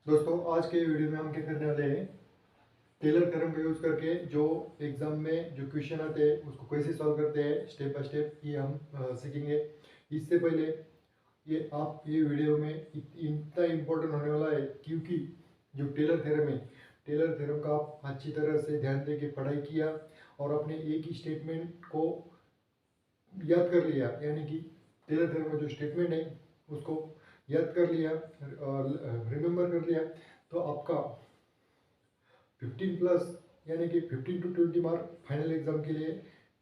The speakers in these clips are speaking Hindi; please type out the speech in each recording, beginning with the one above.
दोस्तों आज के वीडियो में हम क्या करने वाले हैं। टेलर थ्योरम का यूज़ करके जो एग्जाम में जो क्वेश्चन आते हैं उसको कैसे सॉल्व करते हैं स्टेप बाय स्टेप ये हम सीखेंगे। इससे पहले ये वीडियो में इतना इम्पोर्टेंट होने वाला है क्योंकि जो टेलर थ्योरम है, टेलर थ्योरम का आप अच्छी तरह से ध्यान दे के पढ़ाई किया और अपने एक ही स्टेटमेंट को याद कर लिया, यानी कि टेलर थ्योरम का जो स्टेटमेंट है उसको याद कर लिया और रिमेम्बर कर लिया, तो आपका 15+ यानी कि 15 to 20 मार्क फाइनल एग्जाम के लिए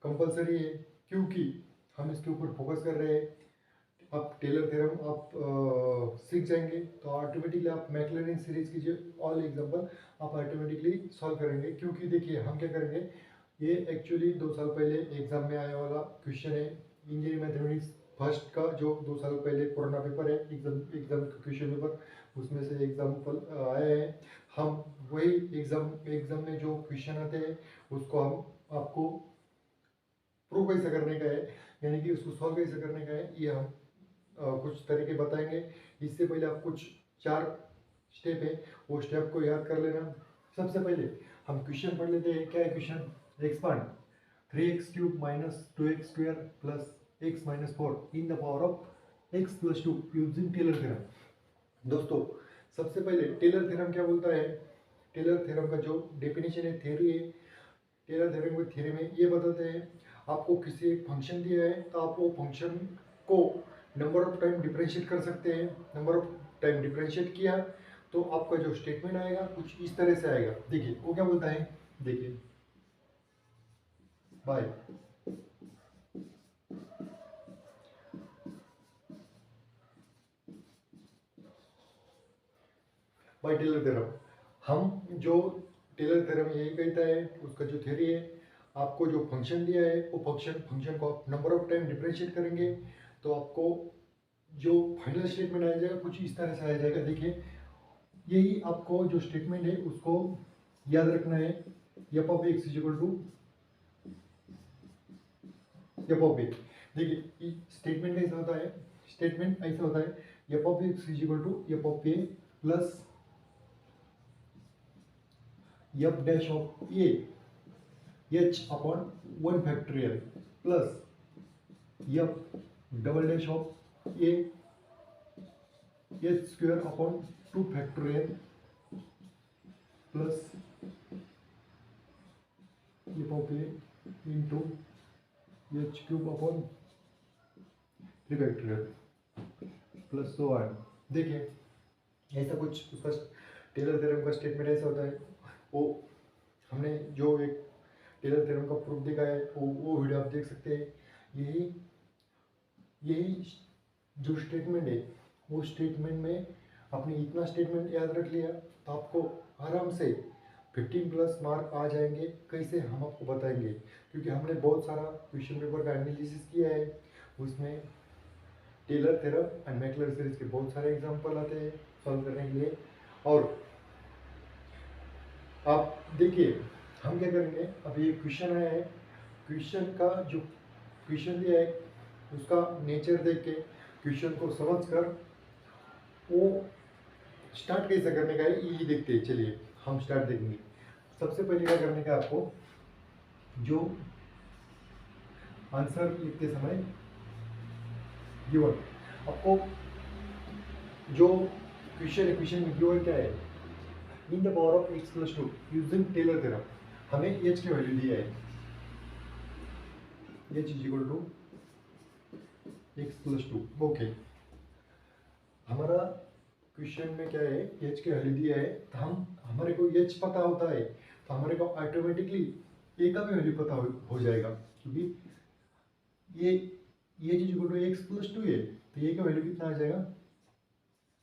कंपलसरी है। क्योंकि हम इसके ऊपर फोकस कर रहे हैं। आप टेलर थ्योरम आप सीख जाएंगे तो ऑटोमेटिकली आप मैक्लैरिन सीरीज की जो ऑल एग्जाम्पल आप ऑटोमेटिकली सॉल्व करेंगे। क्योंकि देखिए हम क्या करेंगे, ये एक्चुअली 2 साल पहले एग्जाम में आने वाला क्वेश्चन है। इंजीनियरिंग मैथमेटिक्स फर्स्ट का जो 2 साल पहले पुराना पेपर है, एग्जाम का क्वेश्चन पेपर, उसमें से एग्जाम्पल आए हैं। हम वही एग्जाम में जो क्वेश्चन आते हैं उसको हम आपको प्रूव कैसे करने का है, यानी कि उसको सॉल्व कैसे करने का है, ये हम कुछ तरीके बताएंगे। इससे पहले आप कुछ 4 स्टेप है, वो स्टेप को याद कर लेना। सबसे पहले हम क्वेश्चन पढ़ लेते हैं। क्या है question? Expand 3x³ minus 2x² plus x minus 4 in the power of x+2 using Taylor theorem. दोस्तों सबसे पहले टेलर थ्योरम क्या बोलता है? टेलर थ्योरम का जो डेफिनेशन है, थ्योरी है, टेलर थ्योरम की थ्योरी में ये बताते हैं आपको किसी एक फंक्शन दिया है तो आप वो फंक्शन को नंबर ऑफ टाइम डिफरेंशिएट कर सकते हैं। नंबर ऑफ टाइम डिफरेंशिएट किया तो आपका जो स्टेटमेंट आएगा कुछ इस तरह से आएगा। देखिए वो क्या बोलता है, देखिए बाय बाय टेलर थ्योरम। हम जो टेलर थ्योरम यही कहता है, उसका जो थ्योरी है, आपको जो फंक्शन दिया है वो फंक्शन को आप नंबर ऑफ टाइम डिफरेंशिएट करेंगे तो आपको जो फाइनल स्टेटमेंट आ जाएगा कुछ इस तरह से आ जाएगा। देखिए यही आपको जो स्टेटमेंट है उसको याद रखना है। F of x is equal to f of a. देखिए स्टेटमेंट कैसा होता है, स्टेटमेंट ऐसा होता है f of x is equal to f of a plus f dash of a h upon 1 factorial plus f double dash of a h square upon 2 factorial plus f of a into h³ upon 3 factorial plus so on. देखिए ऐसा कुछ उसका टेलर थ्योरम का स्टेटमेंट ऐसा होता है। वो हमने जो एक टेलर थ्योरम का प्रूफ देखा है वो वीडियो आप देख सकते हैं। यही यही जो स्टेटमेंट है वो स्टेटमेंट में आपने इतना स्टेटमेंट याद रख लिया तो आपको आराम से 15+ मार्क आ जाएंगे। कैसे हम आपको बताएंगे, क्योंकि हमने बहुत सारा क्वेश्चन पेपर का एनालिसिस किया है। उसमें टेलर थ्योरम एंड मैक्लर सीरीज के बहुत सारे एग्जांपल आते हैं सॉल्व करने के लिए। और आप देखिए हम क्या करेंगे, अब ये क्वेश्चन आया है, क्वेश्चन का जो क्वेश्चन दिया है उसका नेचर देख के क्वेश्चन को समझ कर वो स्टार्ट कैसे करने का है ये देखते हैं। चलिए हम स्टार्ट देखेंगे। सबसे पहले क्या करने का आपको, जो आंसर लिखते समय गिवन आपको जो क्वेश्चन है, क्वेश्चन में गिवन क्या है, in the power of x+2 using Taylor theorem. हमें h की वैल्यू दिया है, h is equal to x+2। Okay, हमारा क्वेश्चन में क्या है, h की वैल्यू दिया है तो हमारे को h पता होता है तो हमारे को ऑटोमेटिकली a का भी वैल्यू पता हो जाएगा। क्योंकि ये h is equal to x+2 है तो a का वैल्यू कितना आ जाएगा,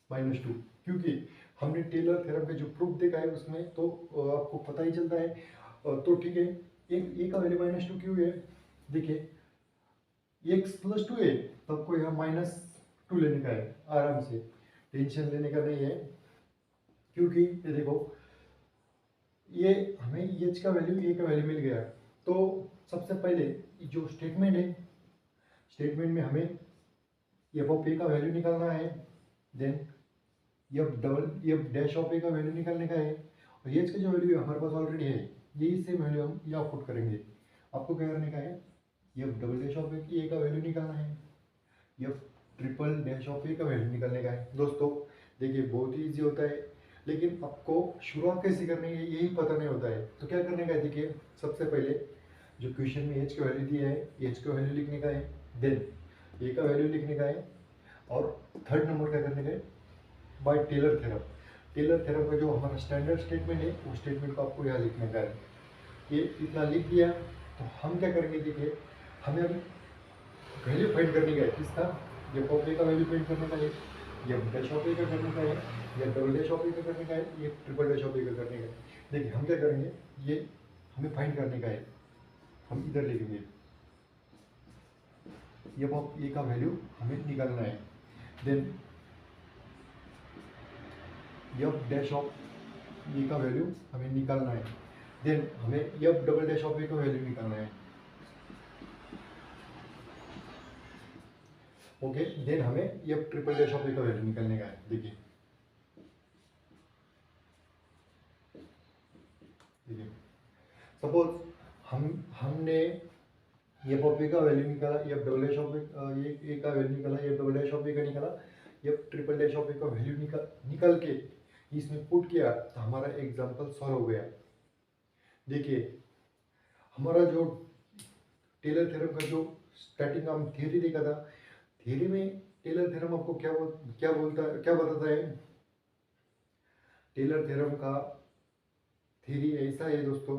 -2। क्योंकि हमने टेलर थ्योरम का जो प्रूफ देखा है उसमें तो आपको पता ही चलता है। तो ठीक है, a का वैल्यू -2 क्यों है? देखिए x+2 है तो आपको यहाँ -2 लेने का है, आराम से, टेंशन लेने का नहीं है। क्योंकि ये देखो ये हमें h का वैल्यू a का वैल्यू मिल गया। तो सबसे पहले जो स्टेटमेंट है, स्टेटमेंट में हमें एफ ऑफ ए का वैल्यू निकालना है। देन एफ डैश ऑफ ए का वैल्यू निकालने का है, और एच का जो वैल्यू हमारे पास ऑलरेडी है यही सेम वैल्यू हम यहाँ पुट करेंगे। आपको क्या करने का है, एफ डबल डैश ऑफ ए का वैल्यू निकालना है, एफ ट्रिपल डैश ऑफ ए का वैल्यू निकालने का है। दोस्तों देखिए बहुत ही ईजी होता है, लेकिन आपको शुरुआत कैसे करनी है यही पता नहीं होता है। तो क्या करने का है, देखिए सबसे पहले जो क्वेश्चन में एच का वैल्यू दिया है, एच का वैल्यू लिखने का है, देन ए का वैल्यू लिखने का है, और थर्ड नंबर क्या करने का है, by Taylor theorem. Taylor theorem का जो हमारा स्टैंडर्ड स्टेटमेंट है वो स्टेटमेंट को आपको यहाँ लिखने का है। ये इतना लिख दिया तो हम क्या करेंगे, देखिए हमें अभी वैल्यू फाइंड करने का है किसका, एफ ऑफ ए का वैल्यू फाइंड करने का है, एफ डैश ऑफ ए का करने का है, या डबल डैश ऑफ ए का करने का है, ये ट्रिपल डैश ऑफ ए का करने का है। देखिए हम क्या करेंगे, ये हमें फाइंड करने का है, हम इधर लिखेंगे एफ ऑफ ए का वैल्यू हमें निकालना है, देन एफ डैश ऑफ ए का वैल्यू हमें निकालना है, देन हमें एफ डबल डैश ऑफ ए का वैल्यू निकालना है। ओके, देन हमें एफ ट्रिपल डैश ऑफ ए का वैल्यू निकालने का है। देखिए देखिए सपोज हमने एफ ऑफ ए का वैल्यू निकाला, एफ डबल डैश ऑफ ए का वैल्यू निकाला, एफ डबल डैश ऑफ ए का निकाला, एफ ट्रिपल डैश ऑफ ए का वैल्यू निकाल के इसमें पुट किया तो हमारा एग्जांपल सॉल्व हो गया। देखिए हमारा जो टेलर थ्योरम का जो स्टार्टिंग हम थियरी देखा था, थियरी में टेलर थ्योरम आपको क्या बताता है, टेलर थ्योरम का थियरी ऐसा है दोस्तों,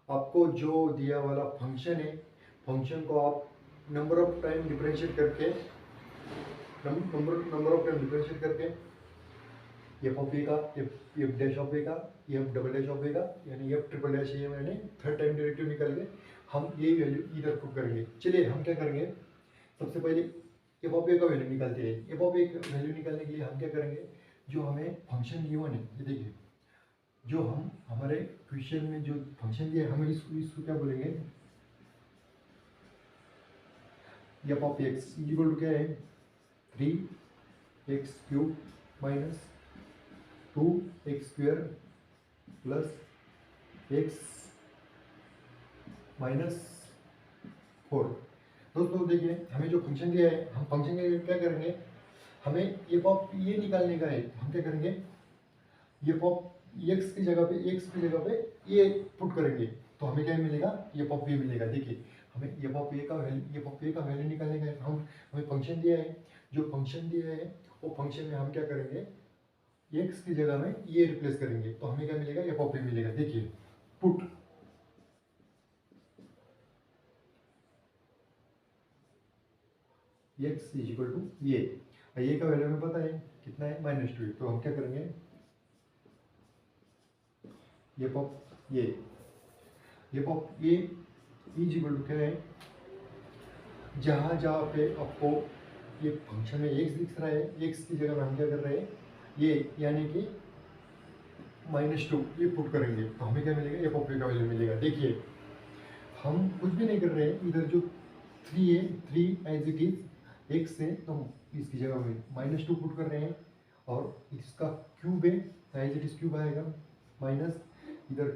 आपको जो दिया वाला फंक्शन है, फंक्शन को आप नंबर ऑफ टाइम डिफरेंशिएट करके एफ ऑफ ए का, एफ डैश ऑफ ए का, एफ डबल डैश ऑफ ए का, यानी एफ ट्रिपल डैश ए यानी थर्ड टाइम डेरिवेटिव निकाल के हम ये वैल्यू इधर पुट करेंगे। चलिए हम क्या करेंगे, सबसे पहले एफ ऑफ ए का वैल्यू निकालते हैं। एफ ऑफ ए का वैल्यू निकालने के लिए हम क्या करेंगे, जो हमें फंक्शन गिवन है, ये देखिए जो हम हमारे क्वेश्चन में जो फंक्शन दिया है, हमें इसको क्या बोलेंगे, f of x equal to क्या है, 3x³ minus 2x² plus x minus 4। दोस्तों देखिए हमें जो फंक्शन दिया है, हम फंक्शन के लिए क्या करेंगे, हमें एफ ऑफ ये निकालने का है। हम क्या करेंगे, एफ ऑफ एक्स की जगह पे ये पुट करेंगे तो हमें क्या मिलेगा, एफ ऑफ ए मिलेगा। देखिए हमें एफ ऑफ ए का वैल्यू निकालने का है। हमें फंक्शन दिया है, जो फंक्शन दिया है वो फंक्शन में हम क्या करेंगे, एक्स की जगह में ये रिप्लेस करेंगे तो हमें क्या मिलेगा, एफ ऑफ ए मिलेगा। देखिए put x is equal to ये का वैल्यू हमें पता है कितना है, -2। तो हम क्या करेंगे, f of a is equal to क्या है, जहाँ पे आपको ये फंक्शन में एक्स दिख रहा है, एक्स की जगह में हम क्या कर रहे हैं, ये यानी कि -2 ये पुट करेंगे तो हमें क्या मिलेगा, एफ ऑफ ए का वैल्यू मिलेगा। देखिए हम कुछ भी नहीं कर रहे हैं, इधर जो 3 है, 3 एज इट इज एक्स है तो हम इसकी जगह में -2 पुट कर रहे हैं, और इसका क्यूब है एज इट इज क्यूब आएगा, माइनस इधर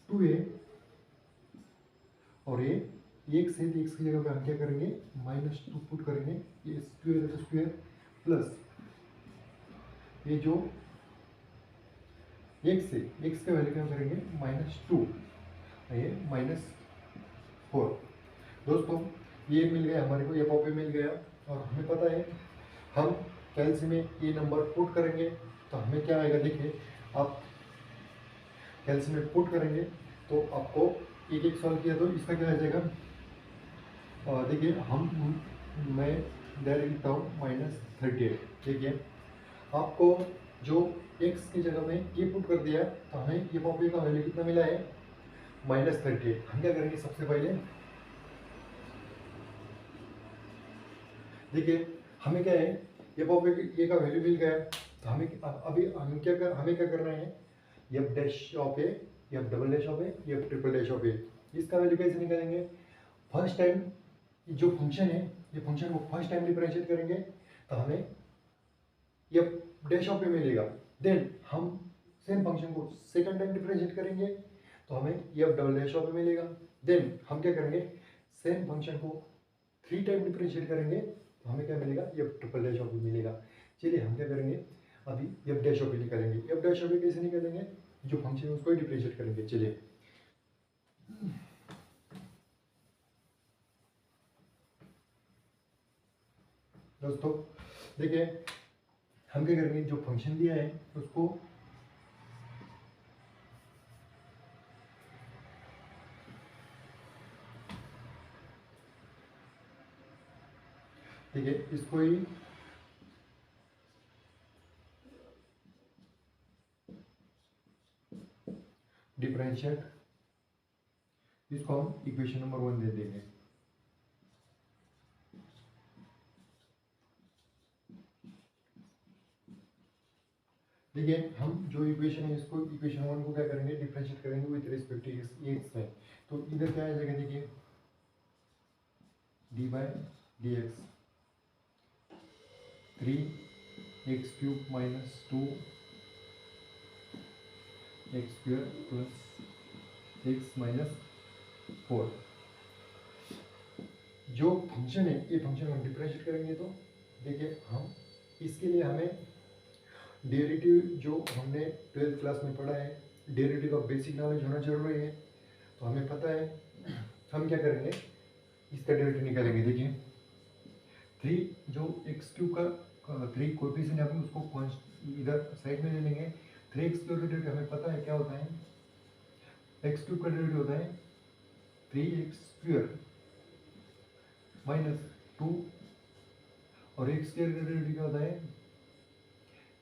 2 है और ये एक्स है, एक्स की जगह पे हम क्या करेंगे, -2 पुट करेंगे, ये स्क्वायर है तो स्क्वायर प्लस ये जो एक्स है, एक्स का वैल्यू क्या करेंगे, -2, ये -4। दोस्तों ये मिल गया हमारे को, एफ ऑफ ए मिल गया, और हमें पता है हम कैलसी में ये नंबर पुट करेंगे तो हमें क्या आएगा। देखिए आप कैलसी में पुट करेंगे तो आपको एक एक सॉल्व किया तो इसका क्या आ जाएगा, देखिए मैं डायरेक्ट लिखता हूँ -38। देखिए आपको जो x की जगह में ये पुट कर दिया तो हमें एफ ऑफ ए का वैल्यू कितना मिला है, -38। हम क्या करेंगे, सबसे पहले देखिए हमें क्या है, एफ ऑफ ए का वैल्यू मिल गया तो हमें अभी हमें क्या करना है, f dash of a, f double dash of a, f triple dash of a, इसका वैल्यू कैसे निकालेंगे। फर्स्ट टाइम जो फंक्शन है, ये फंक्शन को फर्स्ट टाइम डिफरेंशिएट करेंगे तो हमें एफ डैश ऑफ ए मिलेगा। देन हम सेम फंक्शन को सेकंड टाइम डिफरेंशिएट करेंगे तो हमें F double dash of a मिलेगा। देन हम क्या करेंगे, सेम फंक्शन को 3 टाइम डिफरेंशिएट करेंगे तो हमें क्या मिलेगा, F triple dash of a मिलेगा। चलिए हम क्या करेंगे, अभी एफ डैश ऑफ ए निकालेंगे। एफ डैश ऑफ ए कैसे निकालेंगे, जो फंक्शन है उसको ही डिफरेंशिएट करेंगे। चलिए दोस्तों देखिए, हम क्या करेंगे, जो फंक्शन दिया है उसको देखिए, इसको ही डिफरेंशिएट, इसको हम इक्वेशन नंबर 1 दे देंगे। देखिए, हम जो इक्वेशन है इसको इक्वेशन 1 को क्या करेंगे, डिफरेंशिएट करेंगे विद रिस्पेक्ट टू एक्स में। तो इधर क्या आ जाएगा, देखिए D by D x 3x³ minus 2x² plus x minus 4। जो फंक्शन है ये फंक्शन हम डिफरेंशिएट करेंगे तो देखिए, हम इसके लिए हमें डेरिवेटिव जो हमने 12th क्लास में पढ़ा है, डेरिवेटिव का बेसिक नॉलेज होना जरूरी है। तो हमें पता है हम क्या करेंगे, इसका डेरिवेटिव निकालेंगे। देखिए 3 जो x³ का 3 कोएफिशिएंट है, हम उसको इधर साइड में ले लेंगे। 3x² का डेरिवेटिव हमें पता है क्या होता है, x³ का डेरिवेटिव होता है 3x² माइनस 2 और x² का डेरिवेटिव क्या होता है,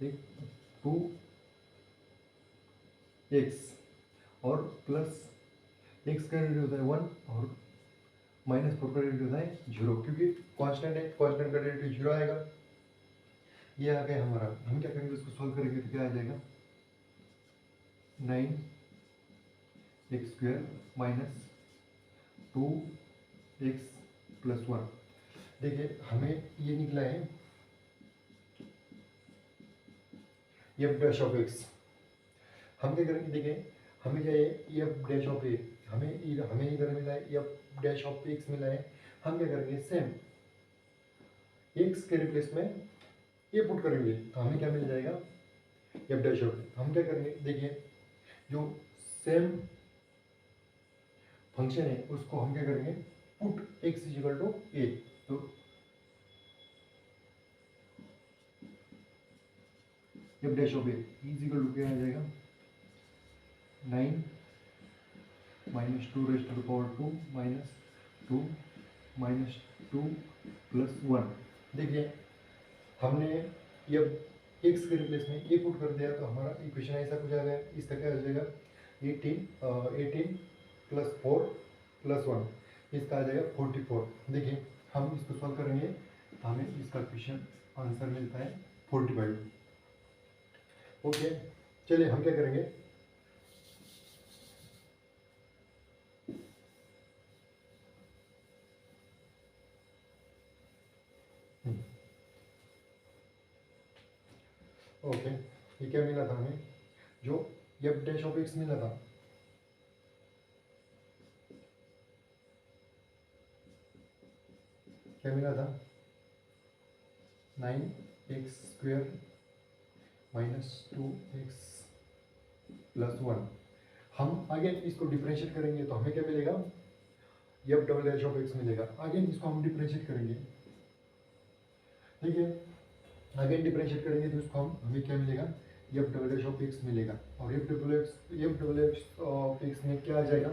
2x और प्लस x का डेरिवेटिव होता है 1 और माइनस 4 का डेरिवेटिव होता है 0, क्योंकि कांस्टेंट है, कांस्टेंट का डेरिवेटिव 0 आएगा। ये आ गया हमारा। हम क्या करेंगे, इसको सॉल्व करेंगे तो क्या आ जाएगा, 9x² माइनस 2x प्लस 1। देखिए हमें ये निकला है एफ डैश ऑफ एक्स। हम क्या करेंगे, देखिए हमें क्या है, एफ डैश ऑफ ए, हमें इधर मिला है एफ डैश ऑफ एक्स मिला है। हम क्या करेंगे, सेम एक्स के रिप्लेस में ए पुट करेंगे तो हमें क्या मिल जाएगा, एफ डैश ऑफ ए। हम क्या करेंगे, देखिए जो सेम फंक्शन है उसको हम क्या करेंगे, put x is equal to a. तो f dash of a is equal to क्या आ जाएगा, 9 minus 2 raise to the power 2 minus 2 minus 2 plus 1। देखिए हमने ये एक्स के रिप्लेस में ए पुट कर दिया तो हमारा इक्वेशन ऐसा कुछ आ गया। इसका क्या हो जाएगा, 18 प्लस 4 प्लस 1, इसका आ जाएगा 44। देखिए हम इसको सॉल्व करेंगे तो हमें इसका क्वेश्चन आंसर मिलता है 45। ओके, चलिए हम क्या करेंगे, ओके ये क्या मिला था हमें, जो एफ डैश ऑफ एक्स मिला था, क्या मिला था, 9x² माइनस 2x प्लस 1। हम आगे इसको डिफरेंशिएट करेंगे तो हमें क्या मिलेगा, F double dash of x मिलेगा। आगे इसको हम डिफरेंशिएट करेंगे, देखिए अगेन डिफरेंशिएट करेंगे तो इसको हमें क्या मिलेगा, F double dash of x मिलेगा। और F double x of x में क्या आ जाएगा,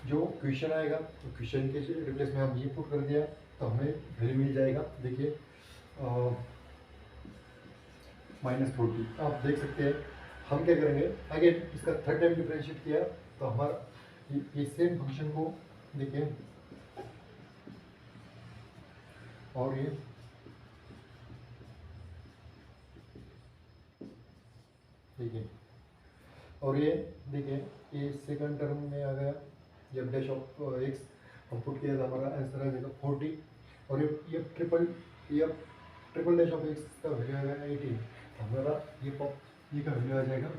जो क्वेश्चन आएगा तो क्वेश्चन के रिप्लेस में हम ये पुट कर दिया तो हमें वैल्यू मिल जाएगा। देखिए -40। आप देख सकते हैं हम क्या करेंगे, अगेन इसका थर्ड टाइम डिफरेंशिएट किया तो हमारा ये सेम फंक्शन को देखिए, और ये देखिए, और ये देखिए ये सेकंड टर्म में आ गया, एफ डैश ऑफ एक्स हम पुट किया था, हमारा आंसर आ जाएगा 40। और ये triple F triple dash of x का वैल्यू आएगा 18, हमारा ये का वैल्यू आ जाएगा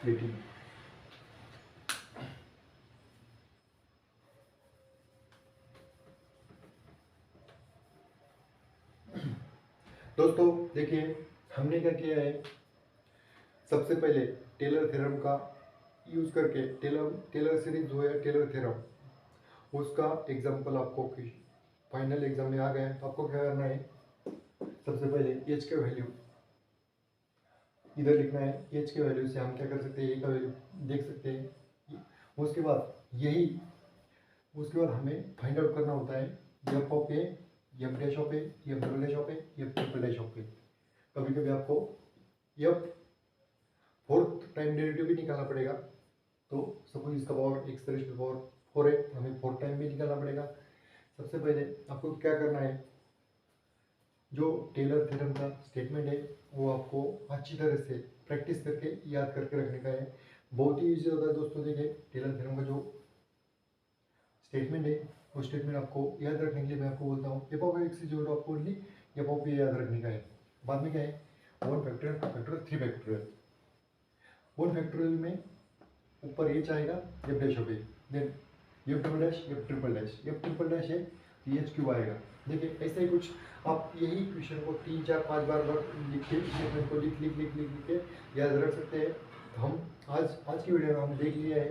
18। दोस्तों देखिए हमने क्या किया है, सबसे पहले टेलर थ्योरम का यूज़ करके टेलर सीरीज जो है टेलर थ्योरम उसका एग्जांपल आपको फाइनल एग्जाम में आ गया है। तो आपको क्या करना है, सबसे पहले एच के वैल्यू इधर लिखना है। एच के वैल्यू से हम क्या कर सकते हैं, ए का वैल्यू देख सकते हैं। उसके बाद हमें फाइंड आउट करना होता है f of a, f dash of a, f double dash of a, f triple dash of a. कभी कभी आपको एफ फोर्थ टाइम डेरिवेटिव भी निकालना पड़ेगा। तो सपोज इसका power x raise to power 4 है, हमें फोर्थ टाइम भी निकालना पड़ेगा। सबसे पहले आपको क्या करना है, जो टेलर थ्योरम का स्टेटमेंट है वो आपको अच्छी तरह से प्रैक्टिस करके याद करके रखने का है। बहुत ही ईजी होता है दोस्तों। देखिए टेलर थ्योरम का जो स्टेटमेंट है वो स्टेटमेंट आपको याद रखने के लिए मैं आपको बोलता हूँ f of x is equal to आपको ओनली एफ ऑफ ए याद रखने का है। बाद में क्या है, 1 फैक्टोरियल 2 फैक्टोरियल 3 फैक्टोरियल। 1 फैक्टोरियल में ऊपर एच आएगा f dash of a, then f double dash f triple dash, f triple dash है तो एच क्यूब आएगा। देखिए ऐसा ही कुछ आप यही क्वेश्चन को 3 4 5 बार लिख के स्टेटमेंट को लिख लिख लिख लिख लिख के याद रख सकते हैं। तो हम आज की वीडियो में हम देख लिया है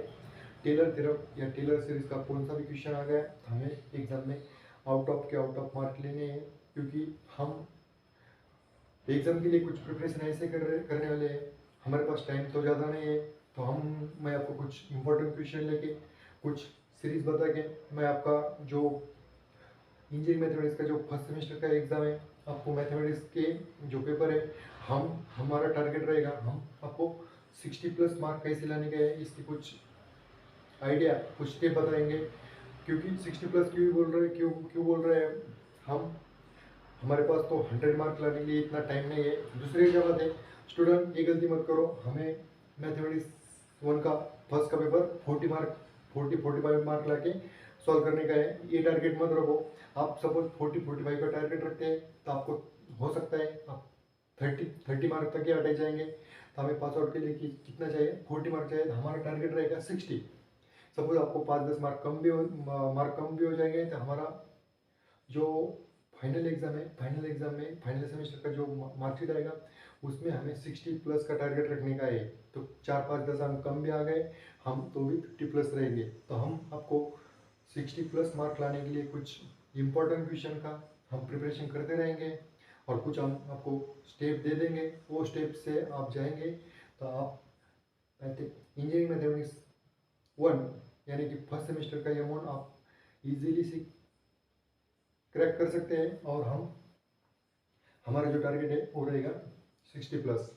टेलर थ्योरम या टेलर सीरीज का कौन सा भी क्वेश्चन आ गया तो हमें एग्जाम में आउट ऑफ मार्क लेने हैं, क्योंकि हम एग्जाम के लिए कुछ प्रिपरेशन ऐसे करने वाले हैं। हमारे पास टाइम तो ज़्यादा नहीं है, तो मैं आपको कुछ इंपॉर्टेंट क्वेश्चन लेके कुछ सीरीज बता के मैं आपका जो इंजीनियरिंग मैथमेटिक्स का जो फर्स्ट सेमेस्टर का एग्ज़ाम है, आपको मैथमेटिक्स के जो पेपर है हमारा टारगेट रहेगा, हम आपको 60+ मार्क कैसे लाने का है इसकी कुछ आइडिया कुछ स्टेप बताएंगे। क्योंकि 60+ क्यों बोल रहे हैं, क्यों बोल रहे हैं हम, हमारे पास तो 100 मार्क लाने के लिए इतना टाइम नहीं है। दूसरी क्या बात है, स्टूडेंट ये गलती मत करो, हमें मैथमेटिक्स 1 का फर्स्ट का पेपर 45 मार्क लाके सॉल्व करने का है। ये टारगेट मत रखो। आप सपोज 45 का टारगेट रखते हैं तो आपको हो सकता है आप 30 मार्क तक ही अटक जाएंगे। तो हमें पास आउट के लिए कितना चाहिए, 40 मार्क चाहिए। तो हमारा टारगेट रहेगा 60। सपोज आपको 5-10 मार्क कम भी हो जाएंगे तो हमारा जो फाइनल एग्जाम में फाइनल सेमेस्टर का जो मार्कशीट आएगा उसमें हमें 60+ का टारगेट रखने का है। तो 4-5-10 अंक कम भी आ गए हम तो भी 50+ रहेंगे। तो हम आपको 60+ मार्क लाने के लिए कुछ इम्पोर्टेंट क्वेश्चन का हम प्रिपरेशन करते रहेंगे और कुछ हम आपको स्टेप दे देंगे। वो स्टेप से आप जाएंगे तो आप इंजीनियरिंग मैथमेटिक्स 1 यानी कि फर्स्ट सेमेस्टर का अमाउंट आप इजीली से क्रैक कर सकते हैं और हमारा जो टारगेट है वो रहेगा 60+।